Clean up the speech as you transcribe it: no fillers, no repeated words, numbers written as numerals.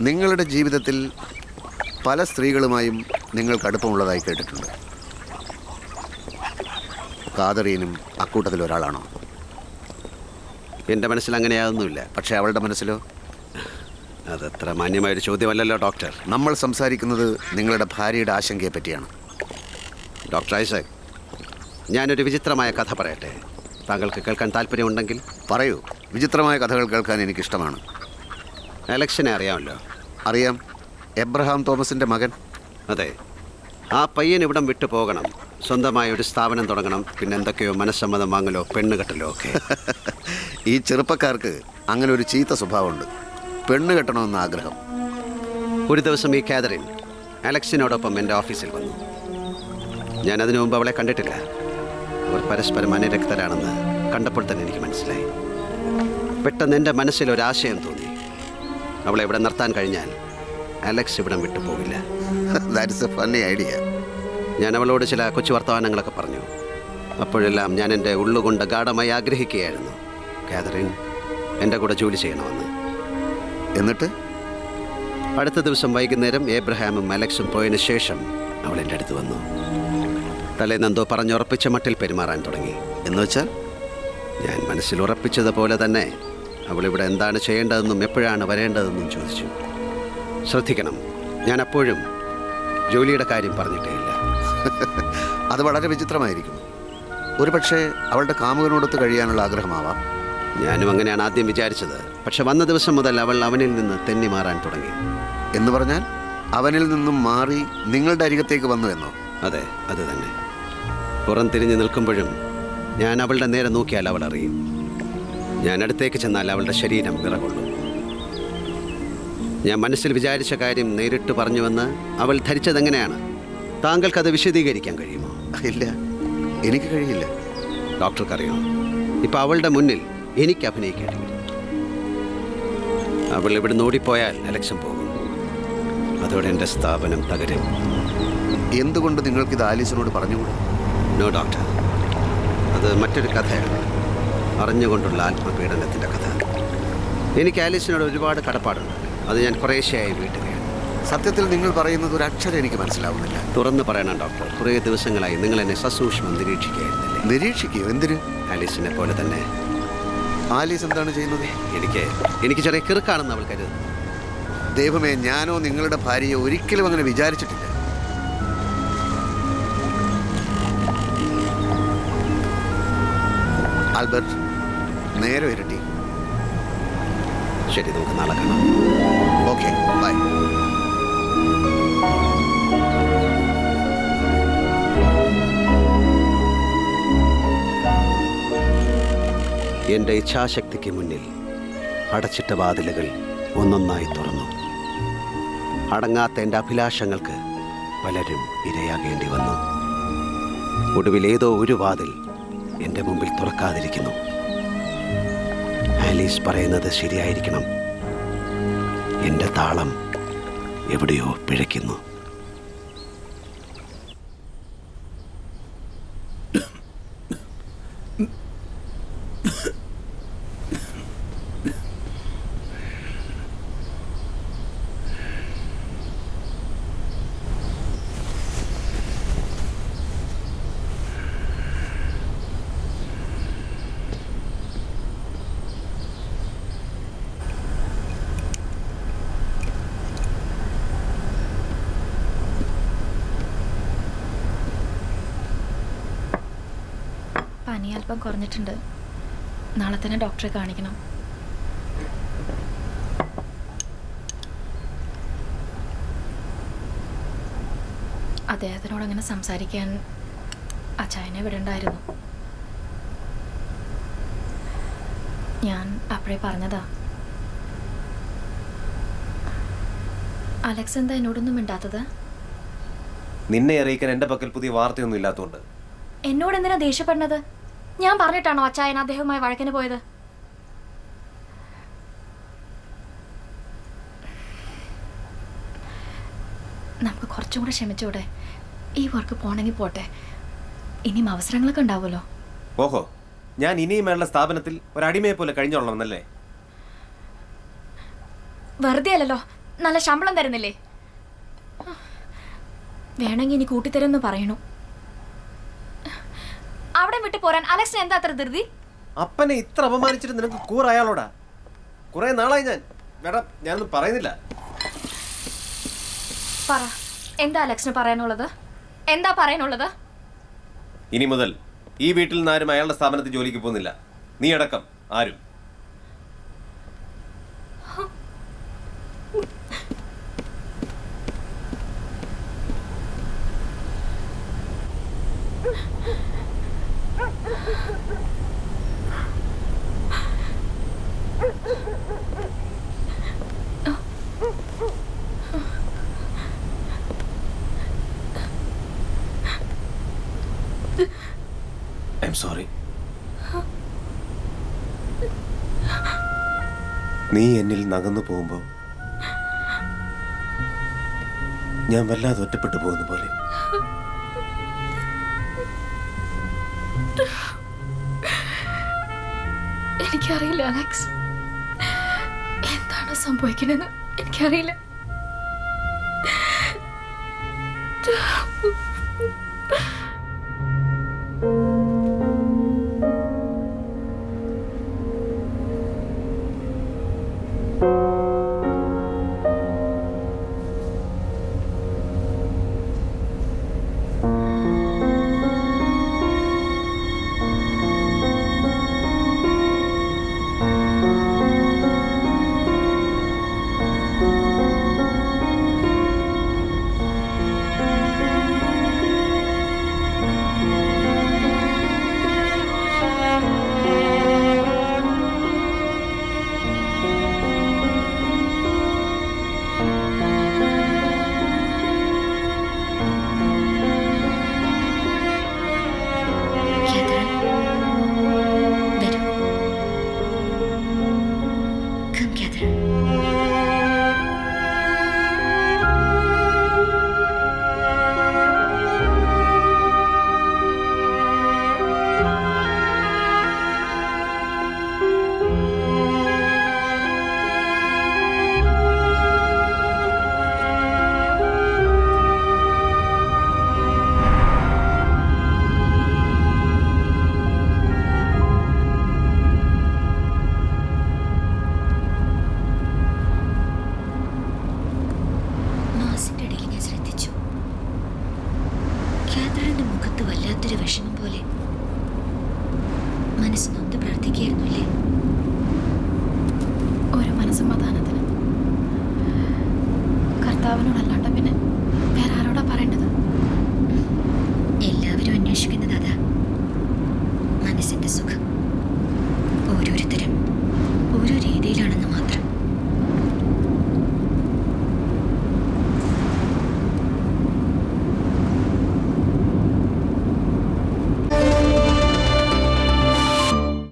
നിങ്ങളുടെ ജീവിതത്തിൽ പല സ്ത്രീകളുമായും നിങ്ങൾക്ക് അടുപ്പമുള്ളതായി കേട്ടിട്ടുണ്ട്. കാതറീനും അക്കൂട്ടത്തിൽ ഒരാളാണോ? എൻ്റെ മനസ്സിൽ അങ്ങനെയാതൊന്നുമില്ല. പക്ഷേ അവളുടെ മനസ്സിലോ? അതത്ര മാന്യമായൊരു ചോദ്യമല്ലല്ലോ ഡോക്ടർ. നമ്മൾ സംസാരിക്കുന്നത് നിങ്ങളുടെ ഭാര്യയുടെ ആശങ്കയെ പറ്റിയാണ്. ഡോക്ടർ ഐസക്, ഞാനൊരു വിചിത്രമായ കഥ പറയട്ടെ. താങ്കൾക്ക് കേൾക്കാൻ താല്പര്യമുണ്ടെങ്കിൽ പറയൂ. വിചിത്രമായ കഥകൾ കേൾക്കാൻ എനിക്കിഷ്ടമാണ്. അലക്സിനെ അറിയാമല്ലോ? അറിയാം. എബ്രഹാം തോമസിൻ്റെ മകൻ. അതെ. ആ പയ്യൻ ഇവിടം വിട്ടു പോകണം, സ്വന്തമായ ഒരു സ്ഥാപനം തുടങ്ങണം, പിന്നെ എന്തൊക്കെയോ മനസ്സമ്മതം വാങ്ങലോ പെണ്ണ് കെട്ടലോ ഒക്കെ. ഈ ചെറുപ്പക്കാർക്ക് അങ്ങനെ ഒരു ചീത്ത സ്വഭാവമുണ്ട്, പെണ്ണ് കെട്ടണമെന്ന ആഗ്രഹം. ഒരു ദിവസം ഈ കാതറിൻ അലക്സിനോടൊപ്പം എൻ്റെ ഓഫീസിൽ വന്നു. ഞാനതിനു മുമ്പ് അവളെ കണ്ടിട്ടില്ല. അവർ പരസ്പരം അനുരക്തരാണെന്ന് കണ്ടപ്പോൾ തന്നെ എനിക്ക് മനസ്സിലായി. പെട്ടെന്ന് എൻ്റെ മനസ്സിൽ ഒരാശയം തോന്നി. അവളെ ഇവിടെ നിർത്താൻ കഴിഞ്ഞാൽ അലക്സ് ഇവിടം വിട്ടു പോകില്ല. That's A funny idea. ഞാൻ അവളോട് ചില കൊച്ചു വർത്തമാനങ്ങളൊക്കെ പറഞ്ഞു. അപ്പോഴെല്ലാം ഞാൻ എൻ്റെ ഉള്ളുകൊണ്ട് ഗാഢമായി ആഗ്രഹിക്കുകയായിരുന്നു, കാതറിൻ എൻ്റെ കൂടെ ജോലി ചെയ്യണമെന്ന്. എന്നിട്ട് അടുത്ത ദിവസം വൈകുന്നേരം ഏബ്രഹാമും അലക്സും പോയതിനു ശേഷം അവൾ എൻ്റെ അടുത്ത് വന്നു. തലേന്നെന്തോ പറഞ്ഞുറപ്പിച്ച മട്ടിൽ പെരുമാറാൻ തുടങ്ങി. എന്നുവെച്ചാൽ ഞാൻ മനസ്സിൽ ഉറപ്പിച്ചതുപോലെ തന്നെ അവളിവിടെ എന്താണ് ചെയ്യേണ്ടതെന്നും എപ്പോഴാണ് വരേണ്ടതെന്നും ചോദിച്ചു. ശ്രദ്ധിക്കണം, ഞാൻ അപ്പോഴും ജോലിയുടെ കാര്യം പറഞ്ഞിട്ടേ ഇല്ല. അത് വളരെ വിചിത്രമായിരിക്കുന്നു. ഒരു പക്ഷേ അവളുടെ കാമുകനോടൊത്ത് കഴിയാനുള്ള ആഗ്രഹമാവാം. ഞാനും അങ്ങനെയാണ് ആദ്യം വിചാരിച്ചത്. പക്ഷെ വന്ന ദിവസം മുതൽ അവൾ അവനിൽ നിന്ന് തെന്നി മാറാൻ തുടങ്ങി. എന്ന് പറഞ്ഞാൽ അവനിൽ നിന്നും മാറി നിങ്ങളുടെ അരികത്തേക്ക് വന്നു എന്നോ? അതെ, അത് തന്നെ. പുറം തിരിഞ്ഞു നിൽക്കുമ്പോഴും ഞാൻ അവളുടെ നേരെ നോക്കിയാൽ അവൾ അറിയും. ഞാൻ അടുത്തേക്ക് ചെന്നാൽ അവളുടെ ശരീരം വിറകൊള്ളും. ഞാൻ മനസ്സിൽ വിചാരിച്ച കാര്യം നേരിട്ട് പറഞ്ഞുവെന്ന് അവൾ ധരിച്ചതെങ്ങനെയാണ്? താങ്കൾക്കത് വിശദീകരിക്കാൻ കഴിയുമോ? ഇല്ല, എനിക്ക് കഴിയില്ല. ഡോക്ടർക്കറിയോ, ഇപ്പം അവളുടെ മുന്നിൽ എനിക്ക് അഭിനയിക്കേണ്ടി വരും. അവൾ ഇവിടുന്ന് ഓടിപ്പോയാൽ അലക്ഷം പോകും. അതോടെ എൻ്റെ സ്ഥാപനം തകരും. എന്തുകൊണ്ട് നിങ്ങൾക്കിത് ആലീസിനോട് പറഞ്ഞുകൂടാ? നോ ഡോക്ടർ, അത് മറ്റൊരു കഥയാണ്. അറിഞ്ഞുകൊണ്ടുള്ള ആത്മപീഡനത്തിൻ്റെ കഥ. എനിക്ക് ആലീസിനോട് ഒരുപാട് കടപ്പാടുണ്ട്. അത് ഞാൻ കുറേശ്ശെയായി വീട്ടുകയാണ്. സത്യത്തിൽ നിങ്ങൾ പറയുന്നത് ഒരു അക്ഷരം എനിക്ക് മനസ്സിലാവുന്നില്ല. തുറന്നു പറയണം ഡോക്ടർ, കുറേ ദിവസങ്ങളായി നിങ്ങൾ എന്നെ സസൂക്ഷ്മം നിരീക്ഷിക്കുകയായിരുന്നില്ലേ? നിരീക്ഷിക്കൂ? എന്തിന്? ആലീസിനെ പോലെ തന്നെ. ആലീസ് എന്താണ് ചെയ്യുന്നത്? എനിക്ക് ചെറിയ കിറുക്കാണെന്ന് അവൾ കരുതുന്നു. ദൈവമേ, ഞാനോ നിങ്ങളുടെ ഭാര്യയെ ഒരിക്കലും അങ്ങനെ വിചാരിച്ചിട്ടില്ല. ആൽബർട്ട്, നേരെ ഇരട്ടി. ശരി, നമുക്ക് നാളെ കാണാം. Okay, bye. എൻ്റെ ഇച്ഛാശക്തിക്ക് മുന്നിൽ അടച്ചിട്ട വാതിലുകൾ ഒന്നൊന്നായി തുറന്നു. അടങ്ങാത്ത എൻ്റെ അഭിലാഷങ്ങൾക്ക് പലരും ഇരയാകേണ്ടി വന്നു. ഒടുവിൽ ഏതോ ഒരു വാതിൽ എൻ്റെ മുമ്പിൽ തുറക്കാതിരിക്കുന്നു. ആലീസ് പറയുന്നത് ശരിയായിരിക്കണം. എൻ്റെ താളം എവിടെയോ പിഴയ്ക്കുന്നു. പനി അല്പം കുറഞ്ഞിട്ടുണ്ട്. നാളെ തന്നെ ഡോക്ടറെ കാണിക്കണം. അദ്ദേഹത്തിനോട് അങ്ങനെ സംസാരിക്കാൻ അച്ചായനെ വിടണ്ടായിരുന്നു. ഞാൻ അപ്പോഴേ പറഞ്ഞതാ. അലക്സ് എന്താ എന്നോടൊന്നും മിണ്ടാത്തത്? നിന്നെ അറിയിക്കാൻ എൻ്റെ പക്കൽ പുതിയ വാർത്തയൊന്നും ഇല്ലാത്തതുകൊണ്ട്. എന്നോട് എന്തിനാ ദേഷ്യപ്പെടുന്നത്? ഞാൻ പറഞ്ഞിട്ടാണോ അച്ചായൻ അദ്ദേഹവുമായി വഴക്കിന് പോയത്? നമുക്ക് കുറച്ചും കൂടെ ക്ഷമിച്ചൂടെ? ഈ വർക്ക് പോണെങ്കിൽ പോട്ടെ, ഇനിയും അവസരങ്ങളൊക്കെ ഉണ്ടാവുമല്ലോ. ഓഹോ, ഞാൻ ഇനിയും വേണ്ട സ്ഥാപനത്തിൽ ഒരടിമയെ പോലെ കഴിഞ്ഞോളണമെന്നല്ലേ? വെറുതെ അല്ലല്ലോ, നല്ല ശമ്പളം തരുന്നില്ലേ? വേണമെങ്കിൽ ഇനി കൂട്ടിത്തരുമെന്ന് പറയണു. അവിടെ വിട്ട് പോരാൻ അലക്സിന് എന്താ അത്ര ധൃതി? അപ്പനെ ഇത്ര അപമാനിച്ചിട്ട് നിനക്ക് കൂറയാളോടാ. കുറെ നാളായി മേഡം ഞാനൊന്നും പറയുന്നില്ല. പറ, എന്താ അലക്സിന് പറയാനുള്ളത്? എന്താ പറയാനുള്ളത്? ഇനി മുതൽ ഈ വീട്ടിൽ നിന്ന് ആരും അയാളുടെ സ്ഥാപനത്തിൽ ജോലിക്ക് പോകുന്നില്ല. നീ അടക്കം ആരും. I'm sorry. നീ എന്നിൽ നകന്നു പോകുമ്പോൾ ഞാൻ വല്ലാതെ ഒറ്റപ്പെട്ടു പോകുന്ന പോലെ. എനിക്കറിയില്ല അലക്സ്, എന്താണ് സംഭവിക്കണെന്ന് എനിക്കറിയില്ല. വല്ലാത്തൊരു വിഷമം പോലെ മനസ്സ് നൊന്ത് പ്രാർത്ഥിക്കുകയായിരുന്നില്ലേ? ഒരു മനസ്സമാധാനത്തിന് കർത്താവിനോടല്ലാണ്ട് പിന്നെ വേറെ ആരോടാ പറയേണ്ടത്? എല്ലാവരും അന്വേഷിക്കുന്നത് അതാ, മനസ്സിന്റെ സുഖം. ഓരോരുത്തരും